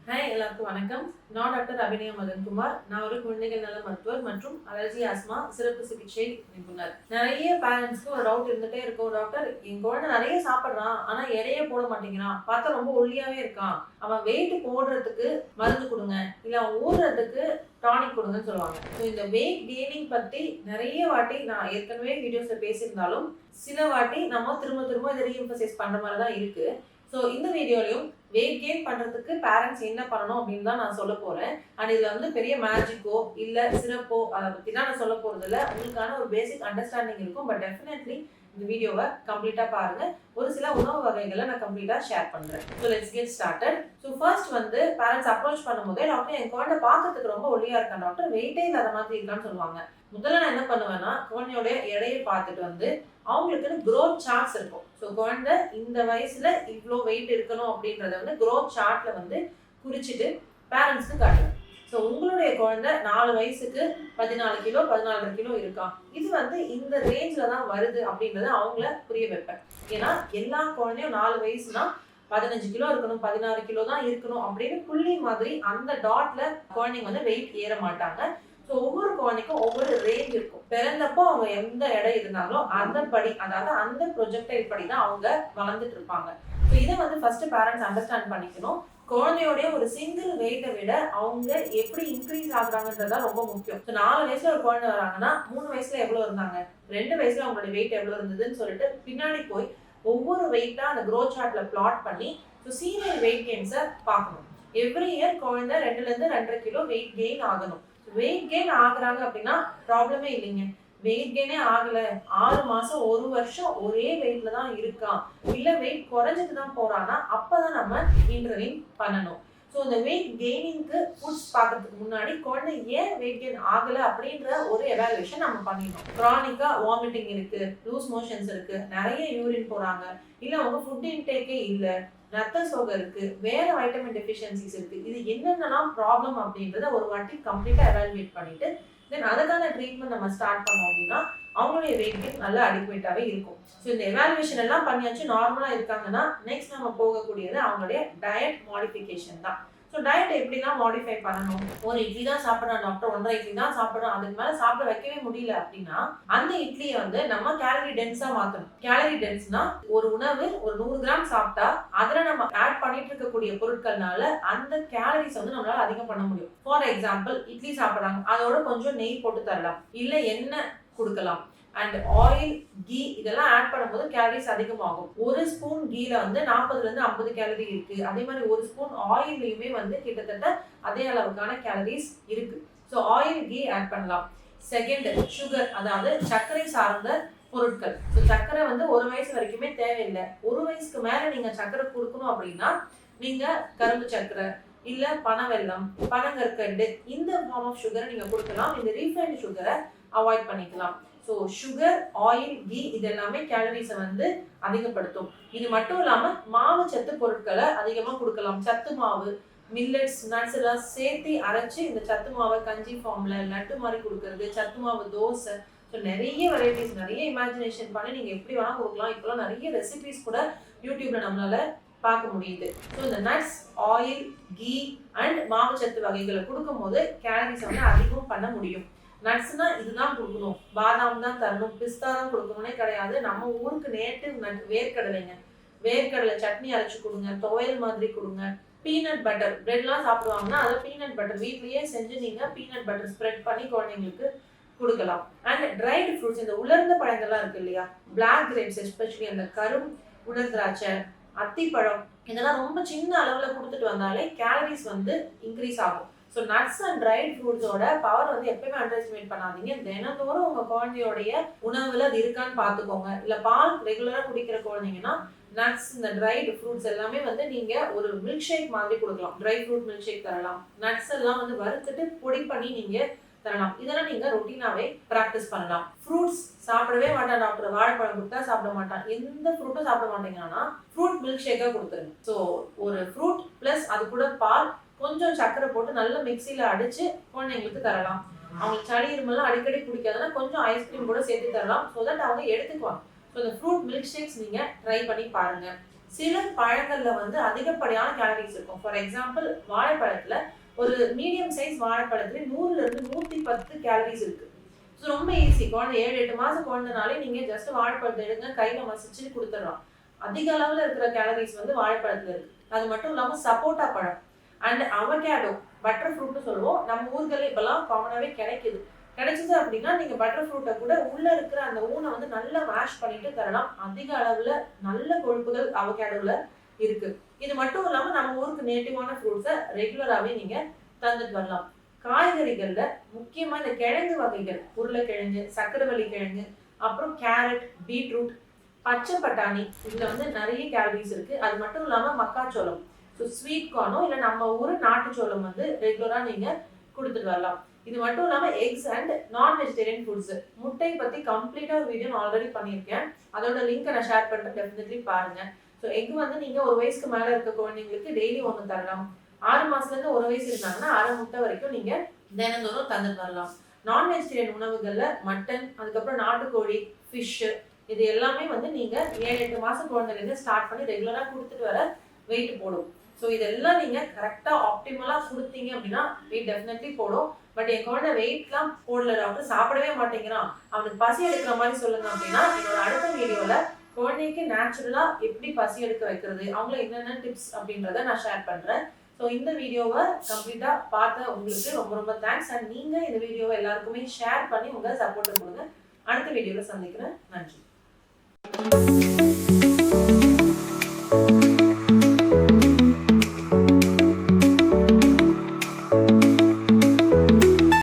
Hi எல்லாருக்கும் வணக்கம். நான் டாக்டர் அபிநயா மதன்குமார். நான் ஒரு குழந்தைகள் நல மருத்துவர் மற்றும் அலர்ஜி ஆஸ்மா சிறப்பு சிகிச்சை நிபுணர். நிறைய பேரண்ட்ஸ்க்கு ஒரு டவுட் இருந்துட்டே இருக்கும். டாக்டர், என் குழந்தை நிறைய சாப்பிட்றான், ஆனா எடையே போட மாட்டேங்கிறான், பார்த்தா ரொம்ப ஒல்லியாவே இருக்கான், அவன் வெயிட் போடுறதுக்கு மருந்து கொடுங்க, இல்ல அவன் ஊடுறதுக்கு டானிக் கொடுங்கன்னு சொல்லுவாங்க. ஸோ இந்த வெயிட் கெய்னிங் பத்தி நிறைய வாட்டி நான் ஏற்கனவே வீடியோஸ்ல பேசியிருந்தாலும் சில வாட்டி நம்ம திரும்ப திரும்ப இதை ரீஎம்பசைஸ் பண்ற மாதிரி தான் இருக்கு. ஸோ இந்த வீடியோலையும் வெயிட் கெயின் பண்றதுக்கு பேரண்ட்ஸ் என்ன பண்ணணும் அப்படின்னு தான் நான் சொல்ல போறேன். அண்ட் இதுல வந்து பெரிய மேஜிக்கோ இல்ல சிறப்போ அதை பத்தி தான் நான் சொல்ல போறது இல்லை. உங்களுக்கான ஒரு பேசிக் அண்டர்ஸ்டாண்டிங் இருக்கும். பட் டெஃபினெட்லி இந்த வீடியோவை கம்ப்ளீட்டா பாருங்க. ஒரு சில உணவு வகைகளை நான் கம்ப்ளீட்டா ஷேர் பண்றேன். So let's get started. So first வந்து பேரண்ட்ஸ் அப்ரோச் பண்ணும்போதே, டாக்டர் என் குழந்தை பார்க்கறதுக்கு ரொம்ப ஒல்லியா இருக்கான் டாக்டர், வெயிட்டே இல்லாத மாதிரி இருக்கான்னு சொல்லுவாங்க. முதல்ல நான் என்ன பண்ணுவேன்னா, குழந்தையோட எடையை பார்த்துட்டு வந்து அவங்களுக்குன்னு growth சார்ட்ஸ் இருக்கும். ஸோ குழந்தை இந்த வயசுல இவ்வளோ வெயிட் இருக்கணும் அப்படின்றத வந்து growth சார்ட்ல வந்து குறிச்சிட்டு பேரண்ட்ஸ்க்கு காட்டுவேன். ஸோ உங்களுடைய குழந்தை 4 வயசுக்கு 14 கிலோ 14.5 கிலோ இருக்கான், இது வந்து இந்த ரேஞ்சில் தான் வருது அப்படின்றத அவங்கள புரிய வைப்பேன். ஏன்னா எல்லா குழந்தையும் 4 வயசுனா 15 கிலோ இருக்கணும், 16 கிலோ தான் இருக்கணும் அப்படின்னு புள்ளி மாதிரி அந்த டாட்ல குழந்தைங்க வந்து வெயிட் ஏற மாட்டாங்க. ஸோ ஒவ்வொரு குழந்தைக்கும் ஒவ்வொரு ரேஞ்ச் இருக்கும். பிறந்தப்போ அவங்க எந்த எடை இருந்தாங்களோ அந்த படி, அதாவது அந்த ப்ரொஜெக்டைல் படி தான் அவங்க வளர்ந்துட்டு இருப்பாங்க. ஸோ இதை வந்து ஃபர்ஸ்ட் பேரண்ட்ஸ் அண்டர்ஸ்டாண்ட் பண்ணிக்கணும். குழந்தையோடைய ஒரு சிங்கிள் வெயிட்டை விட அவங்க எப்படி இன்க்ரீஸ் ஆகுறாங்கன்றதா ரொம்ப முக்கியம். ஸோ 4 வயசுல ஒரு குழந்தை வராங்கன்னா 3 வயசுல எவ்வளவு இருந்தாங்க, 2 வயசுல அவங்களோட வெயிட் எவ்வளவு இருந்ததுன்னு சொல்லிட்டு பின்னாடி போய் ஒவ்வொரு வெயிட்டா அந்த க்ரோத் சார்ட்ல பிளாட் பண்ணி ஸோ சீனியர் வெயிட் கெயின்ஸை பார்க்கணும். எவ்ரி இயர் குழந்தை 2ல இருந்து 2.5 கிலோ வெயிட் கெயின் ஆகணும். வெயிட் கெயின் ஆகுறாங்க அப்படின்னா ப்ராப்ளமே இல்லைங்க. வெயிட் கெயினே ஆகல, 6 மாசம் 1 வருஷம் ஒரே வெயிட்ல தான் இருக்கான், இல்ல வெயிட் குறைஞ்சிட்டு தான் போறான்னா அப்பதான் நம்ம இன்டர்வீன் பண்ணணும். ஸோ இந்த வெயிட் கெய்னிங்க்கு ஃபுட்ஸ் பார்க்கறதுக்கு முன்னாடி குழந்தை ஏன் வெயிட் கெயின் ஆகல அப்படின்ற ஒரு எவாலுவேஷன் நம்ம பண்ணிடணும். க்ரானிக்கா வாமிட்டிங் இருக்கு, லூஸ் மோஷன்ஸ் இருக்கு, நிறைய யூரின் போறாங்க, இல்ல அவங்க ஃபுட் இன்டேக்கே இல்ல, ரத்த சோகை இருக்கு, வேற வைட்டமின் டெஃபிஷியன்சிஸ் இருக்கு, இது என்னென்னலாம் ப்ராப்ளம் அப்படின்றத ஒரு வாட்டி கம்ப்ளீட்டா எவாலுவேட் பண்ணிட்டு தென் அதுக்கான ட்ரீட்மெண்ட் நம்ம ஸ்டார்ட் பண்ணோம் அப்படின்னா அவங்களுடைய வெயிட் கெயின் நல்லா அடிக்குவேட்டாவே இருக்கும். ஸோ இந்த எவாலுவேஷன் எல்லாம் பண்ணியாச்சு, நார்மலா இருக்காங்கன்னா நெக்ஸ்ட் நம்ம போகக்கூடியது அவங்களுடைய டயட் மாடிஃபிகேஷன் தான். ஸோ டயட் எப்படிலாம் மாடிஃபை பண்ணணும். ஒரு இட்லி தான் சாப்பிட்றான் டாக்டர், 1.5 இட்லி தான் சாப்பிட்றான், அதுக்கு மேலே சாப்பிட வைக்கவே முடியல அப்படின்னா அந்த இட்லியை வந்து நம்ம கேலரி டென்ஸா மாற்றணும். கேலரி டென்ஸ்னா ஒரு உணவு ஒரு 100 கிராம் சாப்பிட்டா அதில் நம்ம ஆட் பண்ணிட்டு இருக்கக்கூடிய பொருட்கள்னால அந்த கேலரிஸ் வந்து நம்மளால அதிகம் பண்ண முடியும். ஃபார் எக்ஸாம்பிள் இட்லி சாப்பிட்றாங்க, அதோட கொஞ்சம் நெய் போட்டு தரலாம், இல்லை எண்ணெய் கொடுக்கலாம், அண்ட் ஆயில் கீ இதெல்லாம் ஆட் பண்ணும்போது கேலரிஸ் அதிகமாகும். ஒரு ஸ்பூன் கீல வந்து 40ல இருந்து 50 கேலரி இருக்கு. அதே மாதிரி ஒரு ஸ்பூன் ஆயிலையுமே வந்து கிட்டத்தட்ட அதே அளவுக்கான கேலரிஸ் இருக்கு. ஸோ ஆயில் கீ ஆட் பண்ணலாம். செகண்ட் சுகர், அதாவது சர்க்கரை சார்ந்த பொருட்கள். ஸோ சர்க்கரை வந்து 1 வயசு வரைக்குமே தேவையில்லை. 1 வயசுக்கு மேல நீங்க சர்க்கரை கொடுக்கணும் அப்படின்னா நீங்க கரும்பு சர்க்கரை இல்ல பனவெல்லம், பனங்கற்கண்டு இந்த ஃபார்ம் ஆஃப் சுகரை நீங்க கொடுக்கலாம். இந்த ரீஃபைண்ட் சுகரை அவாய்ட் பண்ணிக்கலாம். ஸோ சுகர், ஆயில், கீ இது எல்லாமே கேலரிஸை வந்து அதிகப்படுத்தும். இது மட்டும் இல்லாம மாவு சத்து பொருட்களை அதிகமா கொடுக்கலாம். சத்து மாவு, மில்லட்ஸ், நட்ஸ் எல்லாம் சேர்த்து அரைச்சு இந்த சத்து மாவை கஞ்சி ஃபார்ம்ல லட்டு மாதிரி கொடுக்கறது, சத்து மாவு தோசை. ஸோ நிறைய வெரைட்டிஸ், நிறைய இமேஜினேஷன் பண்ணி நீங்க எப்படி வேணா கொடுக்கலாம். இப்பெல்லாம் நிறைய ரெசிபிஸ் கூட யூடியூப்ல நம்மளால பார்க்க முடியுது. ஸோ இந்த நட்ஸ், ஆயில், கீ அண்ட் மாவுச்சத்து வகைகளை கொடுக்கும் போது கேலரிஸை வந்து அதிகம் பண்ண முடியும். நட்ஸ்னா இதுதான் கொடுக்கணும், பாதாம் தான் தரணும், பிஸ்தா தான் கொடுக்கணும்னே கிடையாது. நம்ம ஊருக்கு நேட்டிவ் நட் வேர்க்கடலைங்க, வேர்க்கடலை சட்னி அரைச்சு கொடுங்க, துவையல் மாதிரி கொடுங்க. பீனட் பட்டர் பிரெட்லாம் சாப்பிடுவாங்கன்னா அதை பீனட் பட்டர் வீட்லயே செஞ்சு நீங்க பீனட் பட்டர் ஸ்ப்ரெட் பண்ணி குழந்தைங்களுக்கு கொடுக்கலாம். அண்ட் ட்ரைடு ஃப்ரூட்ஸ், இந்த உலர்ந்த பழங்கள்லாம் இருக்கு இல்லையா, பிளாக் கிரேப்ஸ், எஸ்பெஷலி அந்த கரும் உலர் திராட்சை, அத்திப்பழம், இதெல்லாம் ரொம்ப சின்ன அளவுல கொடுத்துட்டு வந்தாலே கேலரிஸ் வந்து இன்க்ரீஸ் ஆகும். ஸோ நட்ஸ் அண்ட் ட்ரைட் ஃப்ரூட்ஸோட பவர் வந்து எப்பயுமே அண்டர் எஸ்டிமேட் பண்ணாதீங்க. தினந்தோறும் உங்க குழந்தையோடைய உணவுல அது இருக்கான்னு பார்த்துக்கோங்க. இல்லை பால் ரெகுலரா குடிக்கிற குழந்தைங்கன்னா நட்ஸ், இந்த ட்ரைட் ஃப்ரூட்ஸ் எல்லாமே வந்து நீங்க ஒரு மில்க் ஷேக் மாதிரி கொடுக்கலாம். ட்ரை ஃப்ரூட் மில்க் ஷேக் தரலாம். நட்ஸ் எல்லாம் வந்து வறுத்துட்டு பொடி பண்ணி நீங்க தரலாம். இதெல்லாம் நீங்க ரொட்டீனாவே பிராக்டிஸ் பண்ணலாம். ஃப்ரூட்ஸ் சாப்பிடவே மாட்டான் டாக்டர், வாழைப்பழம் கொடுத்தா சாப்பிட மாட்டான், எந்த ஃப்ரூட்டும் சாப்பிட மாட்டேங்கன்னா ஃப்ரூட் மில்க் ஷேக்கா கொடுத்துருங்க. ஸோ ஒரு ஃப்ரூட் பிளஸ் அது கூட பால், கொஞ்சம் சர்க்கரை போட்டு நல்ல மிக்சியில அடிச்சு குழந்தைங்களுக்கு தரலாம். அவங்களுக்கு சளி இருமெல்லாம் அடிக்கடி பிடிக்காதுன்னா கொஞ்சம் ஐஸ்கிரீம் கூட சேர்த்து தரலாம். ஸோ தட் அவங்க எடுத்துக்குவாங்க. ஸோ இந்த ஃப்ரூட் மில்க் ஷேக்ஸ் நீங்க ட்ரை பண்ணி பாருங்க. சில பழங்கள்ல வந்து அதிகப்படியான கேலரிஸ் இருக்கும். ஃபார் எக்ஸாம்பிள் வாழைப்பழத்துல ஒரு மீடியம் சைஸ் வாழைப்பழத்துல 100ல இருந்து 110 கேலரிஸ் இருக்கு. ஸோ ரொம்ப ஈஸி. குழந்தை 7-8 மாசம் குழந்தைனாலே நீங்க ஜஸ்ட் வாழைப்பழத்தை எடுங்க, கையில மசிச்சு கொடுத்துடலாம். அதிக அளவுல இருக்கிற கேலரிஸ் வந்து வாழைப்பழத்துல இருக்கு. அது மட்டும் இல்லாம சப்போட்டா பழம் அண்ட் அவகேடோ, பட்டர் ஃப்ரூட்னு சொல்லுவோம். நம்ம ஊர்களே இப்பெல்லாம் காமனாவே கிடைக்குது. கிடைச்சது அப்படின்னா நீங்க பட்டர் ஃப்ரூட்டை கூட உள்ள இருக்கிற அந்த ஊனை வந்து நல்லா மேஷ் பண்ணிட்டு தரலாம். அதிக அளவுல நல்ல கொழுப்புகள் அவகேடோல இருக்கு. இது மட்டும் இல்லாம நம்ம ஊருக்கு நேட்டிவான ஃப்ரூட்ஸை ரெகுலராகவே நீங்க தந்துட்டு வரலாம். காய்கறிகள்ல முக்கியமா இந்த கிழங்கு வகைகள், உருளைக்கிழங்கு, சக்கரவள்ளி கிழங்கு, அப்புறம் கேரட், பீட்ரூட், பச்சை பட்டாணி, இதுல வந்து நிறைய கேலரிஸ் இருக்கு. அது மட்டும் இல்லாம மக்காச்சோளம், ஸோ ஸ்வீட் கார்னோ இல்லை நம்ம ஊர் நாட்டுச்சோளம் வந்து ரெகுலரா நீங்க கொடுத்துட்டு வரலாம். இது மட்டும் இல்லாம எக்ஸ் அண்ட் நான் வெஜிடேரியன் ஃபுட்ஸ், முட்டை பத்தி கம்ப்ளீட்டா ஒரு வீடியோ ஆல்ரெடி பண்ணியிருக்கேன். அதோட லிங்க் நான் ஷேர் பண்றேன், டெஃபினெட்லி பாருங்க. ஸோ எக் வந்து நீங்க 1 வயசுக்கு மேல இருக்க குழந்தைங்களுக்கு டெய்லி 1 தரலாம். 6 மாசத்துல இருந்து 1 வயசு இருந்தாங்கன்னா அரை முட்டை வரைக்கும் நீங்க தினந்தோறும் தந்துட்டு வரலாம். நான் வெஜிடேரியன் உணவுகள்ல மட்டன், அதுக்கப்புறம் நாட்டுக்கோழி, ஃபிஷ், இது எல்லாமே வந்து நீங்க 7-8 மாசம் குழந்தைலேருந்து ஸ்டார்ட் பண்ணி ரெகுலரா கொடுத்துட்டு வர வெயிட் போடும். ஸோ இதெல்லாம் நீங்க கரெக்டா ஆப்டிமலா கொடுத்தீங்க அப்படின்னா வெயிட் டெஃபினெட்லி போடும். பட் என் குழந்தை வெயிட்லாம் போடல டாக்டர், சாப்பிடவே மாட்டேங்கிறான், அவனுக்கு பசி எடுக்கிற மாதிரி சொல்லுங்க அப்படின்னா என்னோட அடுத்த வீடியோல குழந்தைக்கு நேச்சுரலா எப்படி பசி எடுக்க வைக்கிறது, அவங்கள என்னென்ன டிப்ஸ் அப்படின்றத நான் ஷேர் பண்றேன். ஸோ இந்த வீடியோவை கம்ப்ளீட்டா பார்த்த உங்களுக்கு ரொம்ப ரொம்ப தேங்க்ஸ். அண்ட் நீங்க இந்த வீடியோவை எல்லாருக்குமே ஷேர் பண்ணி உங்க சப்போர்ட்டை கொடுங்க. அடுத்த வீடியோல சந்திக்கிறேன். நன்றி.